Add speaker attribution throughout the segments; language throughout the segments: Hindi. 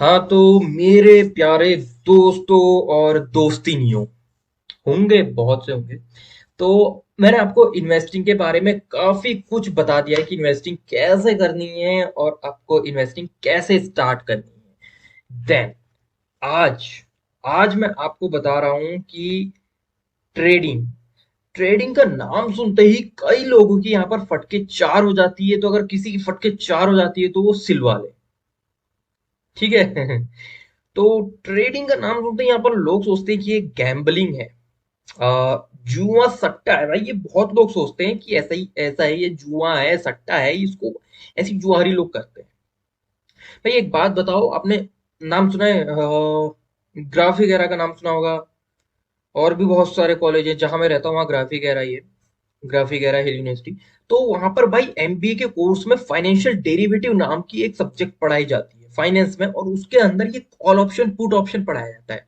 Speaker 1: हाँ, तो मेरे प्यारे दोस्तों और दोस्तिनियों, होंगे बहुत से होंगे। तो मैंने आपको इन्वेस्टिंग के बारे में काफी कुछ बता दिया है कि इन्वेस्टिंग कैसे करनी है और आपको इन्वेस्टिंग कैसे स्टार्ट करनी है। देन आज आज मैं आपको बता रहा हूं कि ट्रेडिंग ट्रेडिंग का नाम सुनते ही कई लोगों की यहाँ पर फटके चार हो जाती है। तो अगर किसी की फटके चार हो जाती है तो वो सिलवा ले। ठीक है। तो ट्रेडिंग का नाम सुनते ही यहाँ पर लोग सोचते हैं कि ये गैम्बलिंग है। जुआ सट्टा है भाई, ये बहुत लोग सोचते हैं कि ऐसा है, ये जुआ है, सट्टा है, इसको ऐसी जुआरी लोग करते हैं। भाई एक बात बताओ, आपने नाम सुना है ग्राफिक एरा का नाम सुना होगा। और भी बहुत सारे कॉलेज हैं, जहां मैं रहता हूँ वहाँ ग्राफिक एरा ही है। ग्राफिक एरा हिल यूनिवर्सिटी। तो वहां पर भाई एमबीए के कोर्स में फाइनेंशियल डेरिवेटिव नाम की एक सब्जेक्ट पढ़ाई जाती है फाइनेंस में, और उसके अंदर ये कॉल ऑप्शन पुट ऑप्शन पढ़ाया जाता है।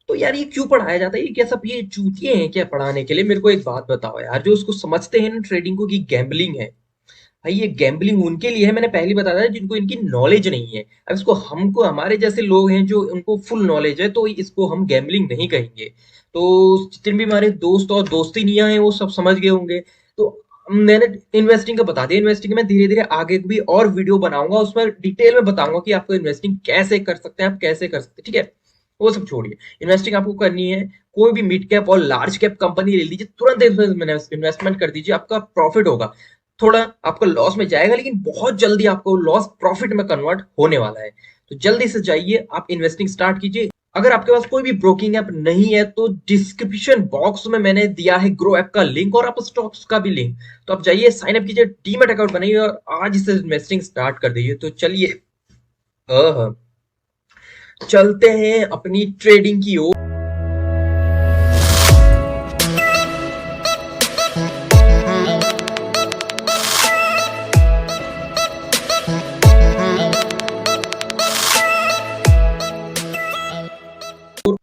Speaker 1: तो यार ये क्यों पढ़ाया जाता है? ये क्या सब ये चूतिए हैं क्या पढ़ाने के लिए? मेरे को एक बात बताओ यार, जो उसको समझते हैं ना ट्रेडिंग को कि गैम्बलिंग है। भाई ये गैम्बलिंग उनके लिए है, मैंने पहले बताया था, जिनको इनकी नॉलेज नहीं है। अब इसको हमको, हमारे जैसे लोग हैं जो उनको फुल नॉलेज है, तो इसको हम गैम्बलिंग नहीं कहेंगे। तो जितने भी हमारे दोस्त और दोस्तिनियां हैं वो सब समझ गए होंगे। तो मैंने इन्वेस्टिंग का बता दिया। इन्वेस्टिंग में धीरे धीरे आगे भी और वीडियो बनाऊंगा, उसमें डिटेल में बताऊंगा कि आपको इन्वेस्टिंग कैसे कर सकते हैं, आप कैसे कर सकते हैं। ठीक है, वो सब छोड़िए। इन्वेस्टिंग आपको करनी है, कोई भी मिड कैप और लार्ज कैप कंपनी ले लीजिए, तुरंत इन्वेस्टमेंट कर दीजिए, आपका प्रॉफिट होगा। थोड़ा आपका लॉस में जाएगा, लेकिन बहुत जल्दी आपको लॉस प्रॉफिट में कन्वर्ट होने वाला है। तो जल्दी से जाइए, आप इन्वेस्टिंग स्टार्ट कीजिए। अगर आपके पास कोई भी ब्रोकिंग ऐप नहीं है तो डिस्क्रिप्शन बॉक्स में मैंने दिया है ग्रो ऐप का लिंक और आप स्टॉक्स का भी लिंक। तो आप जाइए, साइन अप कीजिए, डीमैट अकाउंट बनाइए और आज से इन्वेस्टिंग स्टार्ट कर दीजिए। तो चलिए, चलते हैं अपनी ट्रेडिंग की ओर।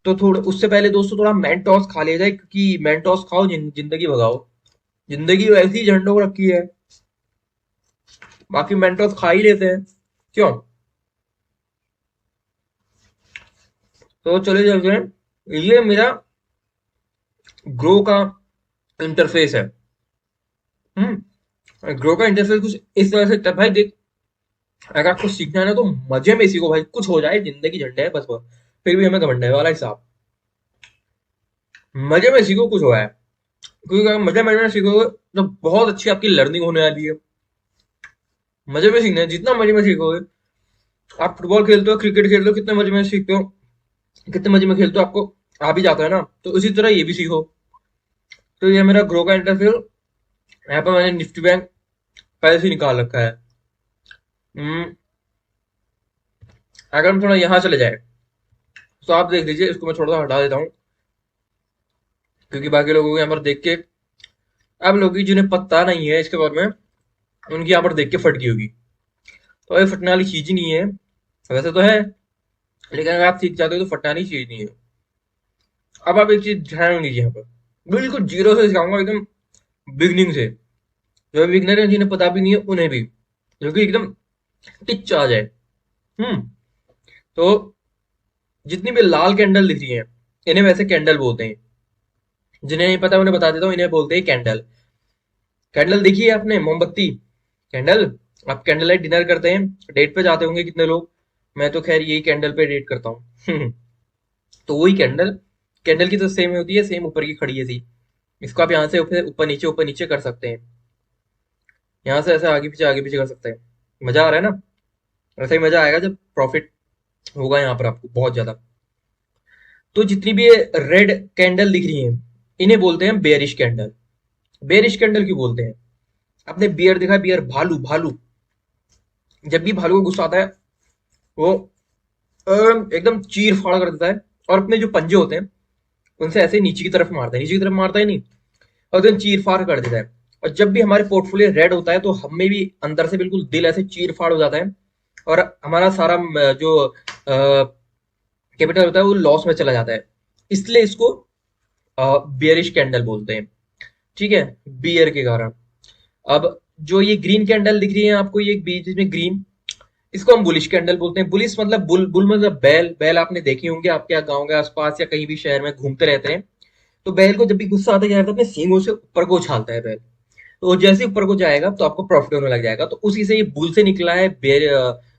Speaker 1: तो थोड़ा उससे पहले दोस्तों थोड़ा मेंटोस खा लिया जाए, क्योंकि मेंटोस खाओ जिंदगी भगाओ। जिंदगी वैसे ही झंडों को रखी है, बाकी मेंटोस खा ही लेते हैं। क्यों? तो चले चलते हैं। ये मेरा ग्रो का इंटरफेस है। ग्रो का इंटरफेस कुछ इस तरह से भाई देख, अगर आपको सीखना है ना तो मजे में सीखो भाई, कुछ हो जाए जिंदगी झंडे है बस वो। फिर भी हमें घमंड है वाला हिसाब। मजे में सीखो, कुछ हो जाए। क्योंकि अगर मजे मजे में सीखोगे तो बहुत अच्छी आपकी लर्निंग होने वाली है। मजे में सीखना है, जितना मजे में सीखोगे। आप फुटबॉल खेलते हो, क्रिकेट खेलते हो, कितने मजे में सीखते हो, कितने मजे में खेलते हो, आपको आ भी जाता है ना। तो इसी तरह ये भी सीखो। तो ये मेरा ग्रो का इंटरफेस। यहाँ पर मैंने निफ्टी बैंक पहले से निकाल रखा है। हम्म, अगर हम थोड़ा यहाँ चले जाए तो आप देख लीजिए, इसको मैं थोड़ा सा हटा देता हूँ, क्योंकि बाकी लोगों को यहाँ पर देख के, अब लोग जिन्हें पता नहीं है इसके बारे में, उनकी यहाँ पर देख के फटकी होगी। तो ये फटने वाली चीज ही नहीं है, वैसे तो है, लेकिन अगर आप सीख जाते हो तो फटने वाली चीज नहीं है। अब आप एक चीज ध्यान दीजिए, यहाँ पर बिल्कुल जीरो से सिखाऊंगा, एकदम बिगनिंग से। जो बिगनर है, जिन्हें पता भी नहीं है उन्हें भी, जो कि एकदम टिच आ जाए। हम्म तो जितनी भी लाल कैंडल दिख रही है, इन्हें वैसे कैंडल बोलते हैं। जिन्हें नहीं पता उन्हें बता देता हूँ, इन्हें बोलते हैं कैंडल। कैंडल देखी है आपने? मोमबत्ती कैंडल। आप कैंडल लाइट डिनर करते हैं, डेट पे जाते होंगे कितने लोग। मैं तो खैर यही कैंडल पे डेट करता हूँ। तो वही कैंडल, कैंडल की तो सेम होती है, सेम ऊपर की खड़ी है सी। इसको आप यहाँ से ऊपर नीचे कर सकते हैं। यहाँ से ऐसे आगे पीछे कर सकते हैं। मजा आ रहा है ना? ऐसा ही मजा आएगा जब प्रॉफिट होगा यहाँ पर आपको बहुत ज्यादा। तो जितनी भी रेड कैंडल दिख रही है, इन्हें बोलते हैं बेयरिश कैंडल। बेयरिश कैंडल क्यों बोलते हैं? आपने बियर देखा है? बियर, भालू भालू। जब भी भालू को गुस्सा आता है, वो एकदम चीर फाड़ कर देता है, और अपने जो पंजे होते हैं उनसे ऐसे नीचे की तरफ मारता है, नीचे की तरफ मारता है नहीं, और एकदम चीर फाड़ कर देता है। और जब भी हमारे पोर्टफोलियो रेड होता है तो हमें भी अंदर से बिल्कुल दिल ऐसे चीर फाड़ हो जाता है, और हमारा सारा जो कैपिटल होता है वो लॉस में चला जाता है। इसलिए इसको बियरिश कैंडल बोलते हैं। ठीक है, बियर के कारण। अब जो ये ग्रीन कैंडल दिख रही है आपको, ये बीच में ग्रीन, इसको हम बुलिश कैंडल बोलते हैं। बुलिश मतलब बुल, बुल मतलब बैल। बैल आपने देखे होंगे आपके यहाँ गाँव के आसपास या कहीं भी शहर में घूमते रहते हैं। तो बैल को जब भी गुस्सा आता है क्या करता है, अपने सींगों से ऊपर को उछालता है बैल। तो जैसे ही ऊपर को जाएगा तो आपको प्रॉफिट होने लग जाएगा। तो उसी से ये बुल से निकला है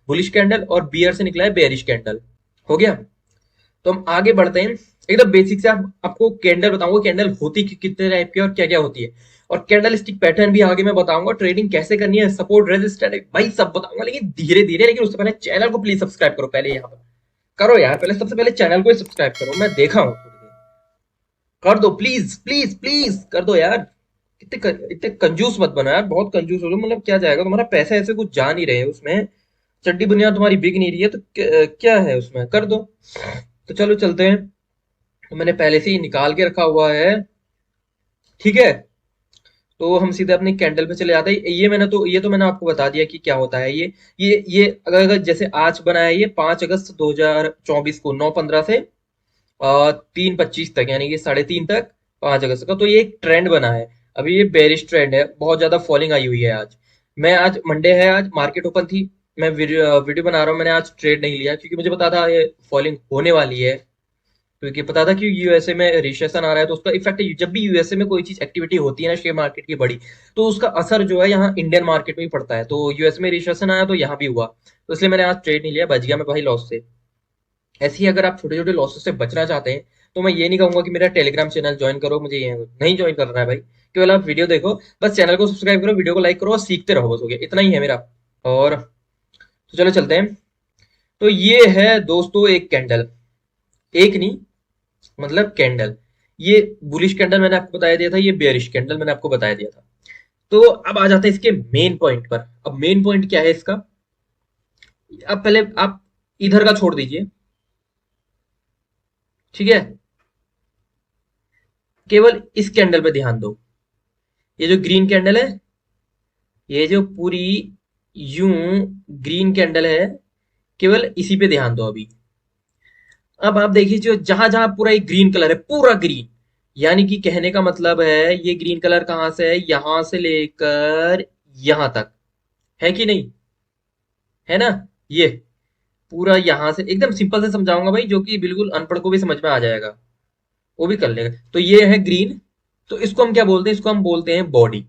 Speaker 1: बुलिश कैंडल, और बियर से निकला है बेयरिश कैंडल। हो गया। तो हम आगे बढ़ते हैं। एकदम बेसिक से आपको कैंडल बताऊंगा, कैंडल होती कितने टाइप की और क्या क्या होती है। और कैंडल स्टिक पैटर्न भी आगे मैं बताऊंगा, ट्रेडिंग कैसे करनी है, सपोर्ट रेजिस्टेंस भाई सब बताऊंगा, लेकिन धीरे धीरे। लेकिन उससे पहले चैनल को प्लीज सब्सक्राइब करो। पहले यहाँ पर करो यार, पहले सबसे पहले चैनल को ही सब्सक्राइब करो, मैं देखा हूँ थोड़ी देर। कर दो प्लीज प्लीज प्लीज, कर दो यार। इतने कंजूस मत बनो यार, बहुत कंजूस हो रहे हो। मतलब क्या जाएगा तुम्हारा पैसा, ऐसे कुछ जा नहीं रहे हैं उसमें। चड्डी बनियान तुम्हारी बिक नहीं रही है तो क्या है उसमें, कर दो। तो चलो चलते हैं। तो मैंने पहले से ही निकाल के रखा हुआ है, ठीक है। तो हम सीधे अपनी कैंडल पे चले जाते हैं। ये तो मैंने आपको बता दिया कि क्या होता है ये अगर जैसे आज बना है ये 5 अगस्त 2024 को 9:15 से 3:25 तक, यानी कि 3:30 तक 5 अगस्त का। तो ये एक ट्रेंड बना है। अभी ये बेरिश ट्रेंड है, बहुत ज्यादा फॉलिंग आई हुई है आज। मैं आज मंडे है, आज मार्केट ओपन थी। मैं वीडियो बना रहा हूँ, मैंने आज ट्रेड नहीं लिया क्योंकि मुझे पता था ये फॉलिंग होने वाली है। क्योंकि पता था कि यूएसए में रिसेशन आ रहा है, तो उसका इफेक्ट, जब भी यूएसए में कोई चीज एक्टिविटी होती है ना शेयर मार्केट की बड़ी, तो उसका असर जो है यहाँ इंडियन मार्केट में भी पड़ता है। तो यूएस में रिसेशन आया तो यहाँ भी हुआ, तो इसलिए मैंने आज ट्रेड नहीं लिया, बच गया मैं भाई लॉस से। ऐसे ही अगर आप छोटे छोटे लॉसेस से बचना चाहते हैं तो मैं ये नहीं कहूंगा कि मेरा टेलीग्राम चैनल ज्वाइन करो, मुझे ये नहीं ज्वाइन करना है भाई। केवल आप वीडियो देखो, बस चैनल को सब्सक्राइब करो, वीडियो को लाइक करो और सीखते रहो, बस हो गया, इतना ही है मेरा। और तो चलो चलते हैं। तो ये है दोस्तों एक कैंडल, एक नहीं, मतलब कैंडल। ये बुलिश कैंडल मैंने आपको बताया दिया था, ये बेयरिश कैंडल मैंने आपको बताया दिया था। तो अब आ जाते हैं इसके मेन पॉइंट पर। अब मेन पॉइंट क्या है इसका। अब पहले आप इधर का छोड़ दीजिए, ठीक है। केवल इस कैंडल पे ध्यान दो। ये जो ग्रीन कैंडल है, ये जो पूरी यूं ग्रीन कैंडल है, केवल इसी पे ध्यान दो अभी। अब आप देखिए, जो जहां जहां पूरा एक ग्रीन कलर है, पूरा ग्रीन, यानी कि कहने का मतलब है ये ग्रीन कलर कहां से है, यहां से लेकर यहां तक, है कि नहीं, है ना। ये पूरा यहां से एकदम सिंपल से समझाऊंगा भाई, जो कि बिल्कुल अनपढ़ को भी समझ में आ जाएगा, वो भी कर लेगा। तो ये है ग्रीन। तो इसको हम क्या बोलते हैं, इसको हम बोलते हैं बॉडी।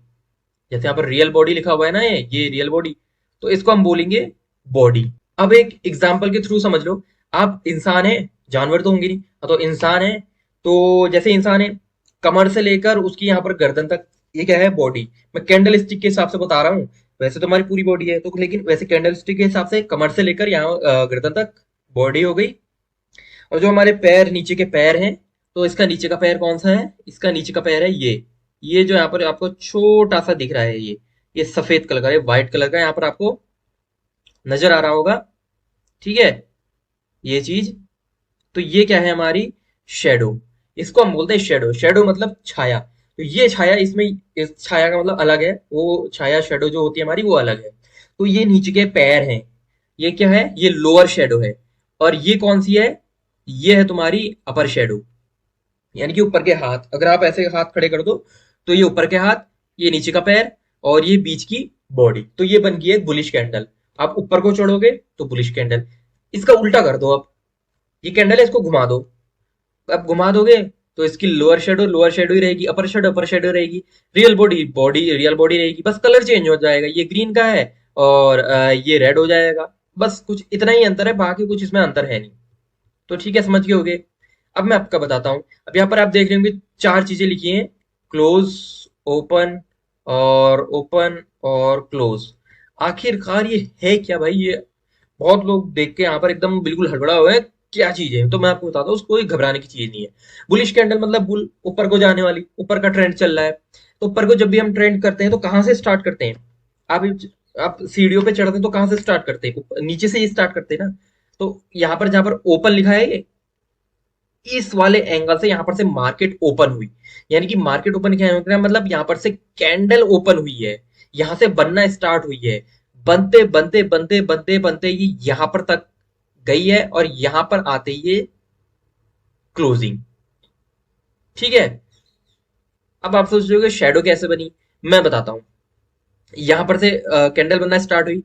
Speaker 1: जैसे यहाँ पर रियल बॉडी लिखा हुआ है ना, ये रियल बॉडी। तो इसको हम बोलेंगे बॉडी। अब एक एग्जाम्पल के थ्रू समझ लो। आप इंसान है, जानवर तो होंगे नहीं, हाँ, तो इंसान है। तो जैसे इंसान है, कमर से लेकर उसकी यहाँ पर गर्दन तक, ये क्या है, बॉडी। मैं कैंडल स्टिक के हिसाब से बता रहा हूँ। वैसे तो हमारी पूरी बॉडी है, तो लेकिन वैसे कैंडल स्टिक के हिसाब से कमर से लेकर यहाँ गर्दन तक बॉडी हो गई। और जो हमारे पैर, नीचे के पैर हैं, तो इसका नीचे का पैर कौन सा है, इसका नीचे का पैर है ये जो यहाँ पर आपको छोटा सा दिख रहा है, ये सफेद कलर का, ये व्हाइट कलर का यहाँ पर आपको नजर आ रहा होगा, ठीक है, ये चीज। तो ये क्या है, हमारी शेडो। इसको हम बोलते हैं शेडो। शेडो मतलब छाया। तो ये छाया, इसमें इस छाया का मतलब अलग है, वो छाया शेडो जो होती है हमारी वो अलग है। तो ये नीचे के पैर हैं, ये क्या है, ये लोअर शेडो है। और ये कौन सी है, ये है तुम्हारी अपर शेडो, यानी कि ऊपर के हाथ। अगर आप ऐसे हाथ खड़े कर दो तो ये ऊपर के हाथ, ये नीचे का पैर, और ये बीच की बॉडी। तो ये बन गई है बुलिश कैंडल। आप ऊपर को चढ़ोगे तो बुलिश कैंडल। इसका उल्टा कर दो अब, ये कैंडल है, इसको घुमा दो। अब घुमा दोगे तो इसकी लोअर शेडो ही रहेगी, अपर शेडो रहेगी। रियल बॉडी, रियल बॉडी रहेगी, बस कलर चेंज हो जाएगा, ये ग्रीन का है और ये रेड हो जाएगा। बस कुछ इतना ही अंतर है, बाकी कुछ इसमें अंतर है नहीं। तो ठीक है, समझ गए होगे। अब मैं आपका बताता हूँ। अब यहाँ पर आप देख रहे होंगे चार चीजें लिखी हैं, क्लोज, ओपन, और ओपन और क्लोज। आखिरकार ये है क्या भाई, ये बहुत लोग देख के यहाँ पर एकदम बिल्कुल हड़बड़ा हुए हैं, क्या चीज है। तो मैं आपको बताता हूँ, उसको कोई घबराने की चीज नहीं है। बुलिश कैंडल मतलब बुल, ऊपर को जाने वाली, ऊपर का ट्रेंड चल रहा है। तो ऊपर को जब भी हम ट्रेंड करते हैं तो कहाँ से स्टार्ट करते हैं, आप आप सीढ़ियों पे चढ़ते हैं तो कहाँ से स्टार्ट करते हैं, नीचे से ही स्टार्ट करते हैं ना। तो यहाँ पर जहां पर ओपन लिखा है, ये इस वाले एंगल से यहाँ पर से मार्केट ओपन हुई, यानी कि मार्केट ओपन क्या है मतलब, यहाँ पर से कैंडल ओपन हुई है, यहाँ से बनना स्टार्ट हुई है। बनते बनते बनते बनते बनते ये यहाँ पर तक गई है, और यहाँ पर आते ही ये क्लोजिंग, ठीक है। अब आप सोच रहे हो कि शेडो कैसे बनी, मैं बताता हूँ। यहां पर से कैंडल बनना स्टार्ट हुई,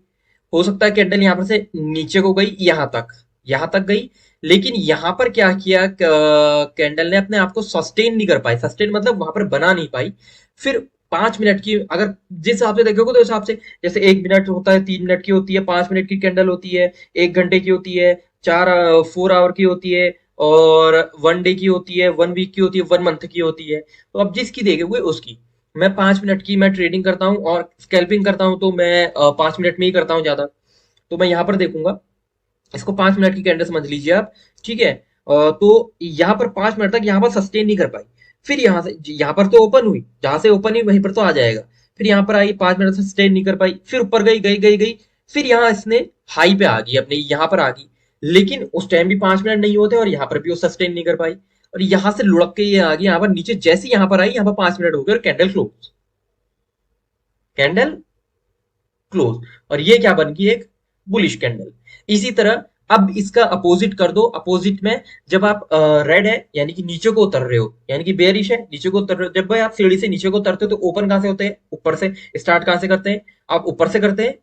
Speaker 1: हो सकता है कैंडल यहाँ पर से नीचे को गई यहाँ तक गई, लेकिन यहाँ पर क्या किया, कैंडल ने अपने आप को सस्टेन नहीं कर पाई। सस्टेन मतलब वहां पर बना नहीं पाई। फिर 5 मिनट की अगर जिस हिसाब से देखोगे तो हिसाब से, जैसे 1 मिनट होता है, 3 मिनट की होती है, 5 मिनट की कैंडल होती है, 1 घंटे की होती है, 4 4 आवर की होती है, और 1 डे की होती है, 1 वीक की होती है, 1 मंथ की होती है। तो अब जिसकी देखोगे उसकी, मैं 5 मिनट की मैं ट्रेडिंग करता हूँ और स्कैल्पिंग करता हूँ, तो मैं 5 मिनट में ही करता हूँ ज्यादा। तो मैं यहाँ पर देखूंगा, इसको 5 मिनट की कैंडल समझ लीजिए आप। ठीक है। तो यहाँ पर 5 मिनट तक यहाँ पर सस्टेन नहीं कर पाई। फिर यहाँ से, यहाँ पर तो ओपन हुई, जहां से ओपन हुई वहीं पर तो आ जाएगा। फिर यहाँ पर आई, 5 मिनट सस्टेन नहीं कर पाई, फिर ऊपर गई गई गई गई। फिर यहाँ इसने हाई पे आ गई, अपने यहाँ पर आ गई, लेकिन उस टाइम भी 5 मिनट नहीं होते, और यहाँ पर भी वो सस्टेन नहीं कर पाई। और यहाँ से लुढ़क के ये आ गई यहाँ पर नीचे, जैसे यहाँ पर आई, यहाँ पर 5 मिनट हो गए और कैंडल क्लोज, कैंडल क्लोज। और ये क्या बन गई, एक बुलिश कैंडल। इसी तरह अब इसका अपोजिट कर दो। अपोजिट में जब आप रेड है यानी कि नीचे को उतर रहे हो, यानी कि बेरिश है, नीचे को उतर रहे हो, जब भाई आप सीढ़ी से नीचे को उतरते हो तो ओपन कहां से होते हैं, ऊपर से। स्टार्ट कहां से करते हैं, आप ऊपर से करते हैं।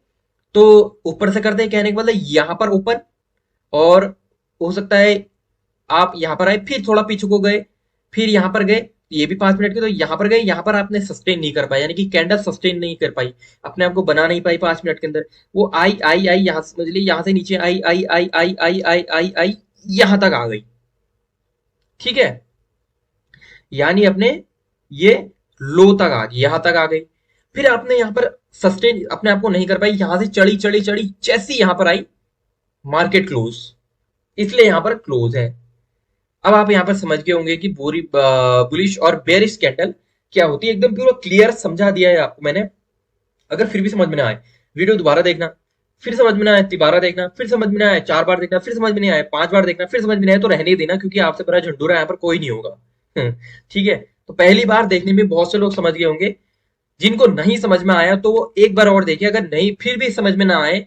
Speaker 1: तो ऊपर से करते हैं कहने का मतलब यहां पर ओपन, और हो सकता है आप यहाँ पर आए, फिर थोड़ा पीछे को गए, फिर यहाँ पर गए, ये भी 5 मिनट के, तो यहाँ पर गए, यहाँ पर आपने सस्टेन नहीं कर पाया, यानी कि कैंडल सस्टेन नहीं कर पाई, अपने आप को बना नहीं पाई 5 मिनट के अंदर। वो आई आई आई, यहाँ समझ लीजिए, यहाँ से नीचे आई आई आई आई आई आई आई आई, यहाँ तक आ गई। ठीक है, यानी अपने ये लो तक आ गई, यहाँ तक आ गई। फिर आपने यहाँ पर सस्टेन अपने आप को नहीं कर पाई, यहाँ से चढ़ी चढ़ी चढ़ी, जैसी यहाँ पर आई, मार्केट क्लोज, इसलिए यहाँ पर क्लोज है। अब आप यहाँ पर समझ गए होंगे कि बुलिश और बेरिश कैंडल क्या होती है, एकदम पूरा क्लियर समझा दिया है आपको मैंने। अगर फिर भी समझ में ना आए, वीडियो दोबारा देखना, फिर समझ में ना आए दोबारा देखना, फिर समझ में ना आए 4 बार देखना, फिर समझ में नहीं आए 5 बार देखना, फिर समझ में नहीं आए तो रहने ही देना, क्योंकि आपसे बड़ा झंडूरा यहाँ पर कोई नहीं होगा। ठीक है। तो पहली बार देखने में बहुत से लोग समझ गए होंगे, जिनको नहीं समझ में आया तो वो एक बार और देखिए। अगर नहीं फिर भी समझ में ना आए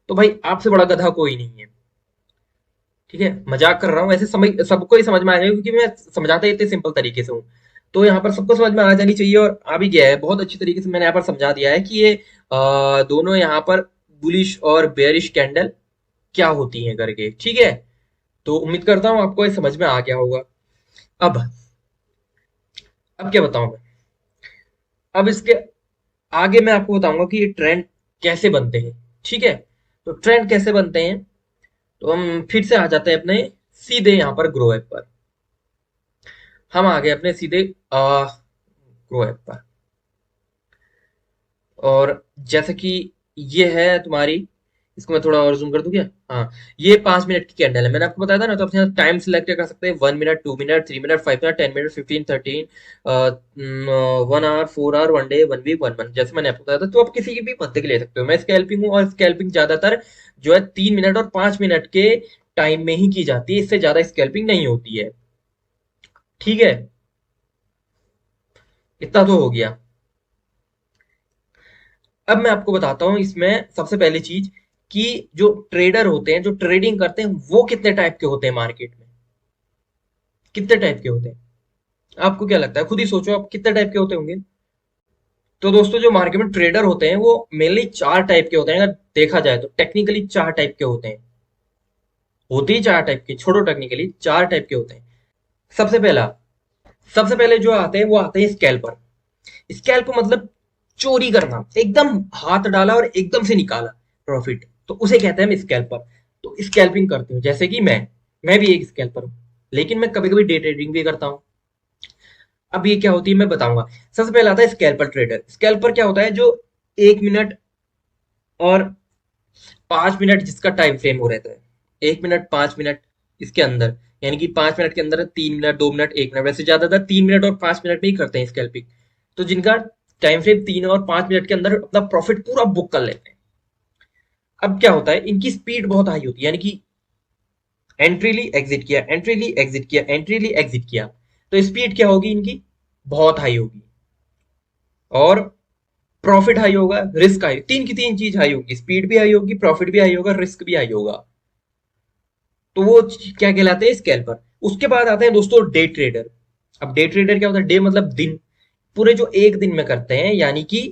Speaker 1: तो भाई आपसे बड़ा गधा कोई नहीं है। ठीक है, मजाक कर रहा हूँ, ऐसे समझ सबको ही समझ में आ जाएगा, क्योंकि मैं समझाता ही इतने सिंपल तरीके से हूँ। तो यहाँ पर सबको समझ में आ जानी चाहिए, और आ भी गया है बहुत अच्छी तरीके से। मैंने यहाँ पर समझा दिया है कि ये दोनों यहाँ पर बुलिश और बेयरिश कैंडल क्या होती हैं करके। ठीक है, तो उम्मीद करता हूँ आपको ये समझ में आ गया होगा। अब अब क्या बताऊं मैं, अब इसके आगे मैं आपको बताऊंगा कि ये ट्रेंड कैसे बनते हैं। ठीक है, तो ट्रेंड कैसे बनते हैं, तो हम फिर से आ जाते हैं अपने सीधे यहाँ पर ग्रो ऐप पर। हम आ गए अपने सीधे ग्रो ऐप पर, और जैसा कि ये है तुम्हारी, इसको मैं थोड़ा और जूम कर दूं क्या, हाँ। ये 5 मिनट की कैंडल है, मैंने आपको बताया था ना। तो आप यहाँ टाइम सिलेक्ट कर सकते हैं, 1 minute, 2 minute, 3 minute, 5 minute, 10 minute, 15, 13, 1 hour, 4 hour, 1 day, 1 week, 1 month, जैसे मैंने आपको बताया था। तो आप किसी की भी मंथ के ले सकते हो। मैं स्कैल्पिंग हूँ, और स्कैल्पिंग ज्यादातर जो है 3 मिनट और 5 मिनट के टाइम में ही की जाती है, इससे ज्यादा स्कैल्पिंग नहीं होती है। ठीक है, इतना तो हो गया। अब मैं आपको बताता हूँ इसमें सबसे पहली चीज, कि जो ट्रेडर होते हैं, जो ट्रेडिंग करते हैं, वो कितने टाइप के होते हैं मार्केट में, कितने टाइप के होते हैं। आपको क्या लगता है, खुद ही सोचो आप कितने टाइप के होते होंगे। तो दोस्तों, जो मार्केट में ट्रेडर होते हैं वो मेनली 4 टाइप के होते हैं। अगर देखा जाए तो टेक्निकली 4 टाइप के होते हैं, होते ही 4 टाइप के, छोड़ो टेक्निकली, 4 टाइप के होते हैं। सबसे पहला, सबसे पहले जो आते हैं वो आते हैं स्कैल्पर। स्कैल्प मतलब चोरी करना, एकदम हाथ डाला और एकदम से निकाला प्रॉफिट, तो उसे कहते हैं स्कैल्पर। तो स्कैल्पिंग करते हो, जैसे कि मैं भी एक स्कैल्पर हूँ, लेकिन मैं कभी कभी डे ट्रेडिंग भी करता हूँ। अब ये क्या होती है मैं बताऊंगा। सबसे पहले आता है स्कैल्पर ट्रेडर। स्कैल्पर क्या होता है, जो 1 मिनट और 5 मिनट जिसका टाइम फ्रेम हो रहता है, 1 मिनट 5 मिनट, इसके अंदर, यानी कि 5 मिनट के अंदर 3 मिनट, 2 मिनट, 1 मिनट, वैसे ज्यादातर 3 मिनट और 5 मिनट में ही करते हैं स्कैल्पिंग। तो जिनका टाइम फ्रेम 3 और 5 मिनट के अंदर अपना प्रॉफिट पूरा बुक कर लेते हैं। अब क्या होता है, इनकी स्पीड बहुत हाई होती है, यानी कि एंट्री ली, एग्जिट किया, एंट्री ली, एग्जिट किया, एंट्री ली, एग्जिट किया। तो स्पीड क्या होगी इनकी, बहुत हाई होगी, और प्रॉफिट हाई होगा, रिस्क हाई, तीन की तीन चीज हाई होगी, स्पीड भी हाई होगी, प्रॉफिट भी हाई होगा, रिस्क भी हाई होगा। तो वो क्या कहलाते हैं, स्कैल्पर। उसके बाद आते हैं दोस्तों डे ट्रेडर। अब डे ट्रेडर क्या होता है, डे मतलब दिन, पूरे जो एक दिन में करते हैं, यानी कि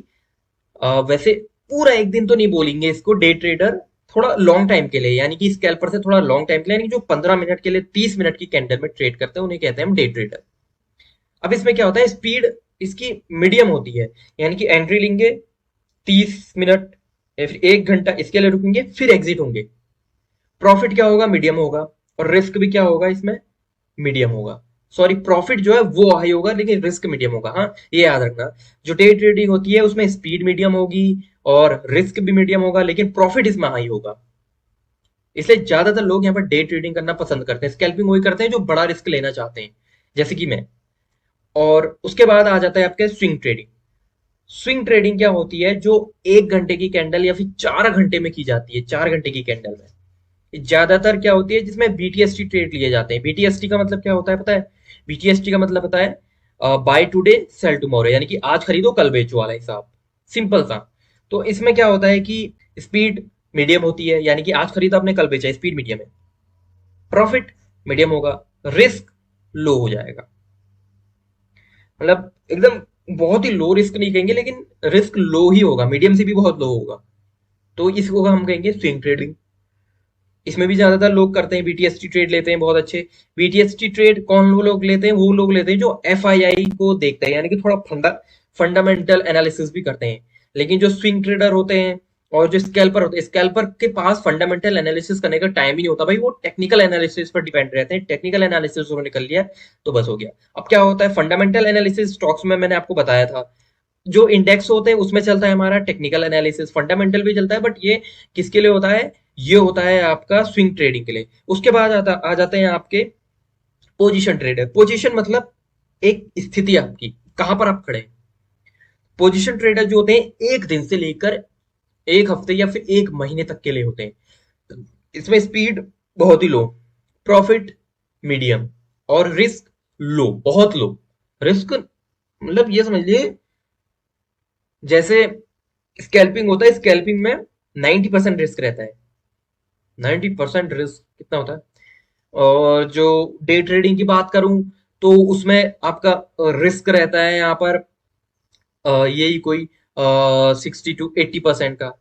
Speaker 1: वैसे पूरा एक दिन तो नहीं बोलेंगे इसको डे ट्रेडर, थोड़ा लॉन्ग टाइम के लिए, यानी कि स्कैल्पर से थोड़ा लॉन्ग टाइम के लिए, यानी कि जो 15 मिनट के लिए 30 मिनट की कैंडल में ट्रेड करते हैं उन्हें कहते हैं हम डे ट्रेडर। अब इसमें क्या होता है, स्पीड इसकी मीडियम होती है, यानी कि एंट्री लेंगे 30 मिनट या फिर 1 घंटा इसके लिए रुकेंगे, फिर एग्जिट होंगे। प्रॉफिट क्या होगा, मीडियम होगा। और रिस्क भी क्या होगा इसमें, मीडियम होगा। सॉरी, प्रॉफिट जो है वो हाई होगा लेकिन रिस्क मीडियम होगा। हाँ, ये याद रखना। जो डे ट्रेडिंग होती है उसमें स्पीड मीडियम होगी और रिस्क भी मीडियम होगा, लेकिन प्रॉफिट इसमें हाई होगा। इसलिए ज्यादातर लोग यहाँ पर डे ट्रेडिंग करना पसंद करते हैं। स्कैल्पिंग वही करते हैं जो बड़ा रिस्क लेना चाहते हैं, जैसे कि मैं। और उसके बाद आ जाता है आपके स्विंग ट्रेडिंग। स्विंग ट्रेडिंग क्या होती है, जो 1 घंटे की कैंडल या फिर 4 घंटे में की जाती है, 4 घंटे की कैंडल में ज्यादातर क्या होती है, जिसमें बीटीएसटी ट्रेड लिए जाते हैं। बीटीएसटी का मतलब क्या होता है पता है? बीटीएसटी का मतलब पता है, बाय टुडे सेल टुमारो, यानी कि आज खरीदो कल बेचो वाला हिसाब। सिंपल सा। तो इसमें क्या होता है कि स्पीड मीडियम होती है, यानी कि आज खरीदा आपने कल बेचा, स्पीड मीडियम है। प्रॉफिट मीडियम होगा, रिस्क लो हो जाएगा। मतलब एकदम बहुत ही लो रिस्क नहीं कहेंगे, लेकिन रिस्क लो ही होगा, मीडियम से भी बहुत लो होगा। तो इसको हम कहेंगे स्विंग ट्रेडिंग। इसमें भी ज्यादातर लोग करते हैं, बीटीएसटी ट्रेड लेते हैं बहुत अच्छे। बीटीएसटी ट्रेड कौन लोग लेते हैं, वो लोग लेते हैं जो एफआईआई को देखते हैं, यानी कि थोड़ा फंडामेंटल एनालिसिस भी करते हैं। लेकिन जो स्विंग ट्रेडर होते हैं और जो स्कैल्पर होते हैं, स्कैल्पर के पास फंडामेंटल एनालिसिस करने का टाइम ही नहीं होता भाई, वो टेक्निकल एनालिसिस पर डिपेंड रहते हैं। टेक्निकल एनालिसिस उन्होंने कर लिया तो बस हो गया। अब क्या होता है फंडामेंटल एनालिसिस स्टॉक्स में, मैंने आपको बताया था जो इंडेक्स होते हैं उसमें चलता है हमारा टेक्निकल एनालिसिस, फंडामेंटल भी चलता है, बट ये किसके लिए होता है, ये होता है आपका स्विंग ट्रेडिंग के लिए। उसके बाद आ जाते हैं आपके पोजीशन ट्रेडर। पोजीशन मतलब एक स्थिति आपकी, कहां पर आप खड़े हैं। पोजीशन ट्रेडर जो होते हैं एक दिन से लेकर एक हफ्ते या फिर एक महीने तक के लिए होते हैं। इसमें स्पीड बहुत ही लो, प्रॉफिट मीडियम और रिस्क लो, बहुत लो। रिस्क मतलब ये समझिए, जैसे स्कैल्पिंग होता है, स्कैल्पिंग में 90% रिस्क रहता है। 90% रिस्क कितना होता है? और जो डे ट्रेडिंग की बात करूं तो उसमें आपका रिस्क रहता है यहाँ पर यही कोई 60 to 80% का।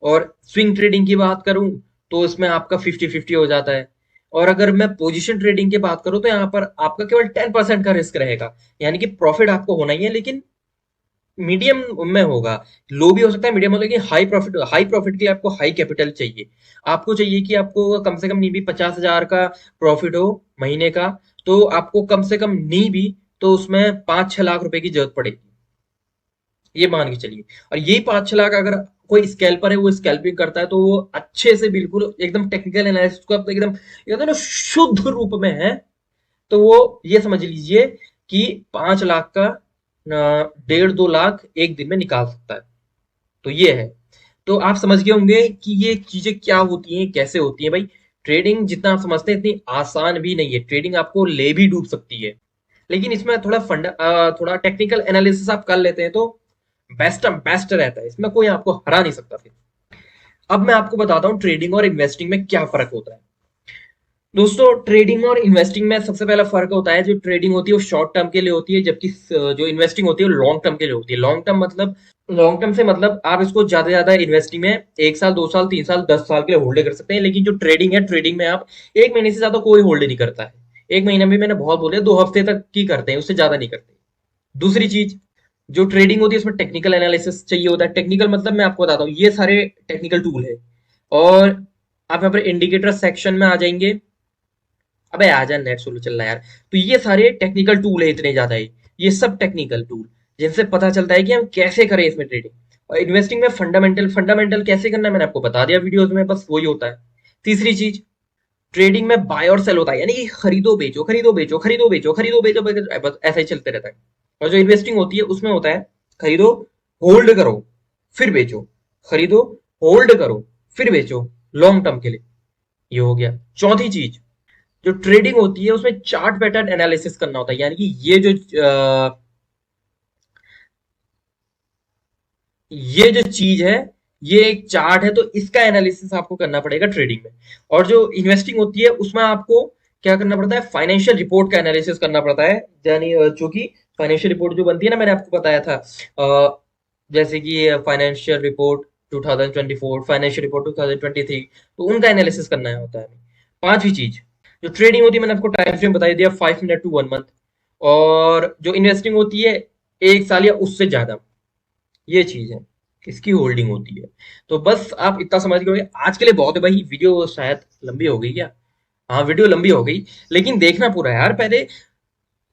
Speaker 1: और स्विंग ट्रेडिंग की बात करूं तो इसमें आपका 50-50 हो जाता है। और अगर मैं पोजीशन ट्रेडिंग की बात करूं तो यहाँ पर आपका केवल 10% का रिस्क रहेगा, यानी कि प्रॉफिट आपको होना ही है, लेकिन मीडियम में होगा। लो भी हो सकता है, मीडियम हो, लेकिन हाई प्रॉफिट के लिए आपको हाई कैपिटल चाहिए। आपको चाहिए कि आपको कम से कम नहीं भी 50,000 का प्रॉफिट हो महीने का, तो आपको कम से कम नहीं भी तो उसमें 5-6 लाख रुपए की जरूरत पड़ेगी, ये मान के चलिए। और यही 5-6 लाख अगर कोई स्कैल्पर है वो स्कैल्पिंग करता है तो वो अच्छे से बिल्कुल एकदम टेक्निकल एनालिसिस को एकदम कहते हैं ना शुद्ध रूप में है, तो वो ये समझ लीजिए कि 5 लाख का 1.5-2 लाख एक दिन में निकाल सकता है। तो ये है। तो आप समझ गए होंगे कि ये चीजें क्या होती हैं, कैसे होती हैं भाई। ट्रेडिंग जितना आप समझते हैं इतनी आसान भी नहीं है, ट्रेडिंग आपको ले भी डूब सकती है। लेकिन इसमें थोड़ा टेक्निकल एनालिसिस आप कर लेते हैं तो बेस्ट बेस्ट रहता है, इसमें कोई आपको हरा नहीं सकता फिर। अब मैं आपको बताता हूँ ट्रेडिंग और इन्वेस्टिंग में क्या फर्क होता है। दोस्तों, ट्रेडिंग और इन्वेस्टिंग में सबसे पहला फर्क होता है, जो ट्रेडिंग होती है वो शॉर्ट टर्म के लिए होती है, जबकि जो इन्वेस्टिंग होती है वो लॉन्ग टर्म के लिए होती है। लॉन्ग टर्म से मतलब आप इसको ज्यादा से ज्यादा इन्वेस्टिंग में 1 साल 2 साल 3 साल 10 साल के लिए होल्ड कर सकते हैं, लेकिन जो ट्रेडिंग है, ट्रेडिंग में आप 1 महीने से ज्यादा कोई होल्ड नहीं करता है। 1 महीना भी मैंने बहुत बोले, 2 हफ्ते तक की करते हैं, उससे ज्यादा नहीं करते। दूसरी चीज, जो ट्रेडिंग होती है उसमें टेक्निकल एनालिसिस चाहिए होता है। टेक्निकल मतलब मैं आपको बताता हूँ, ये सारे टेक्निकल टूल है। और आप यहाँ पर इंडिकेटर सेक्शन में आ जाएंगे। अबे आजा, नेट स्लो चल रहा है यार। तो ये सारे टेक्निकल टूल है, इतने ज्यादा है, ये सब टेक्निकल टूल जिनसे पता चलता है कि हम कैसे करें इसमें ट्रेडिंग। और इन्वेस्टिंग में फंडामेंटल फंडामेंटल कैसे करना है मैंने आपको बता दिया वीडियोस में, बस वही होता है। तीसरी चीज, ट्रेडिंग में बाय और सेल होता है, यानी कि खरीदो बेचो खरीदो बेचो खरीदो बेचो खरीदो बेचो बस ऐसा ही चलते रहता है। और जो इन्वेस्टिंग होती है उसमें होता है खरीदो, होल्ड करो, फिर बेचो, खरीदो, होल्ड करो, फिर बेचो, लॉन्ग टर्म के लिए। ये हो गया। चौथी चीज, जो ट्रेडिंग होती है उसमें चार्ट पैटर्न एनालिसिस करना होता है, यानी कि ये जो चीज है, ये एक चार्ट है, तो इसका एनालिसिस आपको करना पड़ेगा ट्रेडिंग में। और जो इन्वेस्टिंग होती है उसमें आपको क्या करना पड़ता है, फाइनेंशियल रिपोर्ट का एनालिसिस करना पड़ता है। यानी जो कि फाइनेंशियल रिपोर्ट जो बनती है ना, मैंने आपको बताया था जैसे कि फाइनेंशियल रिपोर्ट 2024, फाइनेंशियल रिपोर्ट 2023, तो उनका एनालिसिस करना होता है। पांचवी चीज जो ट्रेडिंग होती है, मैंने आपको टाइम फ्रेम बता दिया, 5 मिनट टू 1 मंथ। और जो इन्वेस्टिंग होती है 1 साल या उससे ज्यादा, ये चीज है, इसकी होल्डिंग होती है। तो बस आप इतना समझ गए, आज के लिए बहुत है भाई। वीडियो शायद लंबी हो गई क्या? हाँ, वीडियो लंबी हो गई, लेकिन देखना पूरा यार। पहले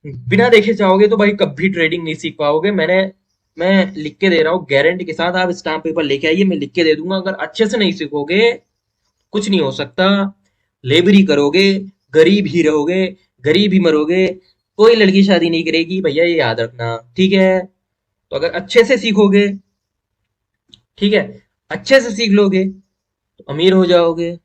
Speaker 1: बिना देखे जाओगे तो भाई कभी ट्रेडिंग नहीं सीख पाओगे। मैं लिख के दे रहा हूँ गारंटी के साथ, आप स्टाम्प पेपर लेके आइए, मैं लिख के दे दूंगा। अगर अच्छे से नहीं सीखोगे कुछ नहीं हो सकता। लेबरी करोगे, गरीब ही रहोगे, गरीब ही मरोगे, कोई लड़की शादी नहीं करेगी भैया, ये याद रखना, ठीक है? तो अगर अच्छे से सीखोगे, ठीक है, अच्छे से सीख लोगे तो अमीर हो जाओगे,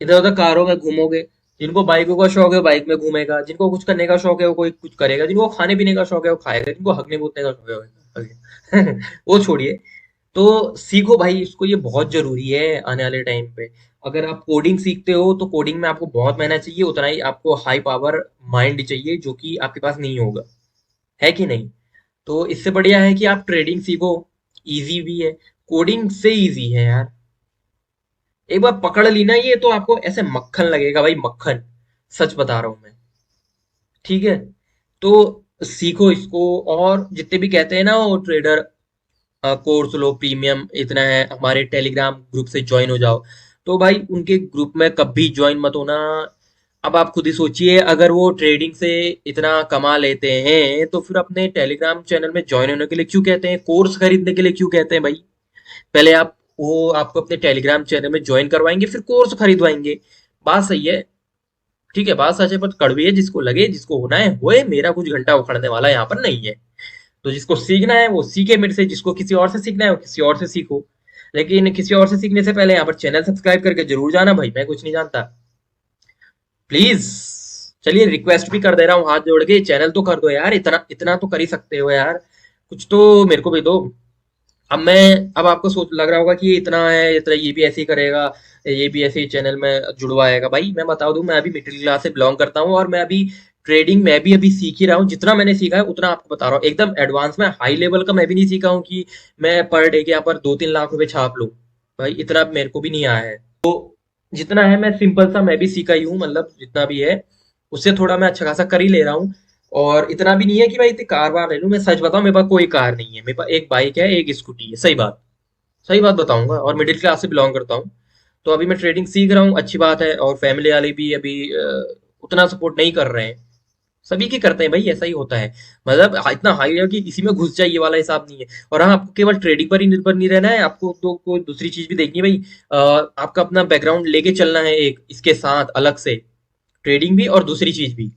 Speaker 1: इधर उधर कारों में घूमोगे। जिनको बाइकों का शौक है वो बाइक में घूमेगा, जिनको कुछ करने का शौक है वो कोई कुछ करेगा, जिनको खाने पीने का शौक है वो खाएगा, जिनको हगने मूतने का शौक है वो हगेगा। वो छोड़िए। तो सीखो भाई इसको, ये बहुत जरूरी है आने वाले टाइम पे। अगर आप कोडिंग सीखते हो तो कोडिंग में आपको बहुत मेहनत चाहिए, उतना ही आपको हाई पावर माइंड चाहिए, जो कि आपके पास नहीं होगा, है कि नहीं? तो इससे बढ़िया है कि आप ट्रेडिंग सीखो, इजी भी है, कोडिंग से इजी है यार। एक बार पकड़ ली ना ये, तो आपको ऐसे मक्खन लगेगा भाई, मक्खन, सच बता रहा हूं मैं, ठीक है? तो सीखो इसको। और जितने भी कहते हैं ना वो ट्रेडर, कोर्स लो प्रीमियम इतना है, हमारे टेलीग्राम ग्रुप से ज्वाइन हो जाओ, तो भाई उनके ग्रुप में कभी ज्वाइन मत होना। अब आप खुद ही सोचिए, अगर वो ट्रेडिंग से इतना कमा लेते हैं तो फिर अपने टेलीग्राम चैनल में ज्वाइन होने के लिए क्यों कहते हैं, कोर्स खरीदने के लिए क्यों कहते हैं भाई? पहले आप, वो आपको अपने टेलीग्राम चैनल में ज्वाइन करवाएंगे, फिर कोर्स खरीदवाएंगे। बात सही है, ठीक है, बात सच है, पर कड़वी है। जिसको लगे, जिसको होना है होए, मेरा कुछ घंटा उखड़ने वाला यहाँ पर नहीं है। तो जिसको सीखना है वो सीखे मेरे से, जिसको किसी और से सीखना है वो किसी और से सीखो। लेकिन किसी और से सीखने से पहले यहाँ पर चैनल सब्सक्राइब करके जरूर जाना भाई, मैं कुछ नहीं जानता, प्लीज। चलिए, रिक्वेस्ट भी कर दे रहा हूँ हाथ जोड़ के, चैनल तो कर दो यार, इतना इतना तो कर ही सकते हो यार, कुछ तो मेरे को भी दो। अब मैं, अब आपको सोच लग रहा होगा कि ये इतना है, इतना ये भी ऐसे ही करेगा, ये भी ऐसे ही चैनल में जुड़वाएगा। भाई मैं बता दूं, मैं अभी मिडिल क्लास से बिलोंग करता हूँ, और मैं अभी ट्रेडिंग में भी अभी सीख ही रहा हूँ। जितना मैंने सीखा है उतना आपको बता रहा हूँ, एकदम एडवांस में, हाई लेवल का मैं भी नहीं सीखा हूँ कि मैं पर डे के यहाँ पर 2-3 लाख रुपए छाप लूँ। भाई इतना मेरे को भी नहीं आया है। जितना है मैं सिंपल सा मैं भी सीखा ही हूँ, मतलब जितना भी है उससे थोड़ा मैं अच्छा खासा कर ही ले रहा हूँ। और इतना भी नहीं है कि भाई इतनी कार वार ले लूं। मैं सच बताऊं, मेरे पास कोई कार नहीं है, मेरे पास एक बाइक है, एक स्कूटी है, सही बात बताऊंगा, और मिडिल क्लास से बिलोंग करता हूँ। तो अभी मैं ट्रेडिंग सीख रहा हूँ, अच्छी बात है। और फैमिली वाले भी अभी उतना सपोर्ट नहीं कर रहे हैं। सभी की करते हैं भाई, ऐसा ही होता है। मतलब इतना हाई है कि इसी में घुस जाए, ये वाला हिसाब नहीं है। और हाँ, आपको केवल ट्रेडिंग पर ही निर्भर नहीं रहना है, आपको तो कोई दूसरी चीज भी देखनी है भाई। आपका अपना बैकग्राउंड लेके चलना है एक इसके साथ अलग से, ट्रेडिंग भी और दूसरी चीज भी।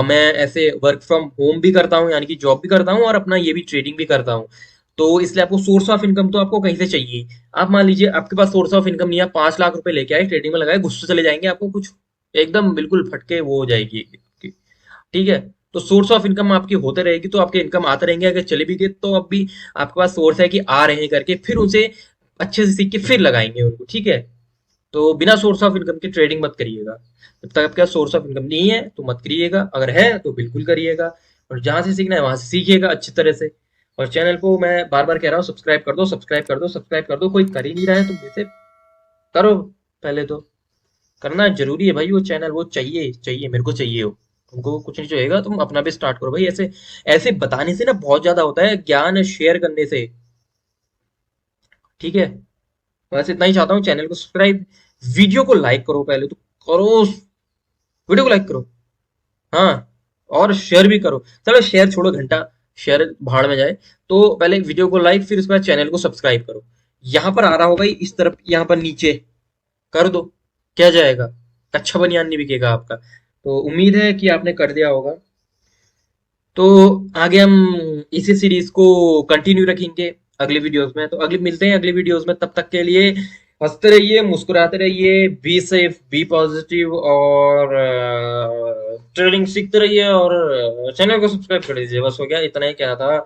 Speaker 1: मैं ऐसे वर्क फ्रॉम होम भी करता हूँ, यानी कि जॉब भी करता हूँ, और अपना ये भी ट्रेडिंग भी करता हूँ। तो इसलिए आपको सोर्स ऑफ इनकम तो आपको कहीं से चाहिए। आप मान लीजिए आपके पास सोर्स ऑफ इनकम नहीं है, 5 लाख रुपए लेके आए, ट्रेडिंग में लगाए, गुस्से चले जाएंगे, आपको कुछ एकदम बिल्कुल फटके वो हो जाएगी, ठीक है? तो सोर्स ऑफ इनकम आपकी होते रहेगी, तो आपके इनकम आते रहेंगे। अगर चले भी गए तो अब भी आपके पास सोर्स है कि आ रहे हैं करके, फिर उनसे अच्छे से सीख के फिर लगाएंगे उनको, ठीक है? तो बिना सोर्स ऑफ इनकम के ट्रेडिंग मत करिएगा। जब तक आपके पास सोर्स ऑफ इनकम नहीं है तो मत करिएगा, अगर है तो बिल्कुल करिएगा। और जहां से सीखना है वहां से सीखिएगा अच्छी तरह से। और चैनल को मैं बार बार कह रहा हूँ, सब्सक्राइब कर दो, सब्सक्राइब कर दो, सब्सक्राइब कर दो। कोई कर ही नहीं रहा है, तुम जैसे करो। पहले तो करना जरूरी है भाई, वो चैनल वो चाहिए, चाहिए मेरे को चाहिए हो। तुमको कुछ नहीं चाहिएगा, तुम अपना भी स्टार्ट करो भाई। ऐसे ऐसे बताने से ना बहुत ज्यादा होता है, ज्ञान शेयर करने से, ठीक है? बस इतना ही चाहता हूँ, चैनल को सब्सक्राइब, वीडियो को लाइक करो, पहले तो करो, वीडियो को लाइक करो, हाँ, और शेयर भी करो। चलो शेयर छोड़ो, घंटा शेयर भाड़ में जाए। तो पहले वीडियो को लाइक, फिर उसके बाद चैनल को सब्सक्राइब करो। यहाँ पर आ रहा होगा इस तरफ, यहाँ पर नीचे कर दो, क्या जाएगा? कच्चा बनियान नहीं बिकेगा आपका। तो उम्मीद है कि आपने कर दिया होगा। तो आगे हम इसी सीरीज को कंटिन्यू रखेंगे अगली वीडियोस में। तो अगले मिलते हैं अगली वीडियोस में, तब तक के लिए हंसते रहिए, मुस्कुराते रहिए, बी सेफ, बी पॉजिटिव, और ट्रेडिंग सीखते रहिए, और चैनल को सब्सक्राइब कर दीजिए। बस हो गया, इतना ही कहना था।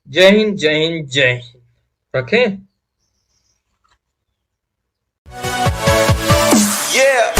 Speaker 1: जय हिंद, जय हिंद, जय हिंद। रखें।
Speaker 2: Yeah.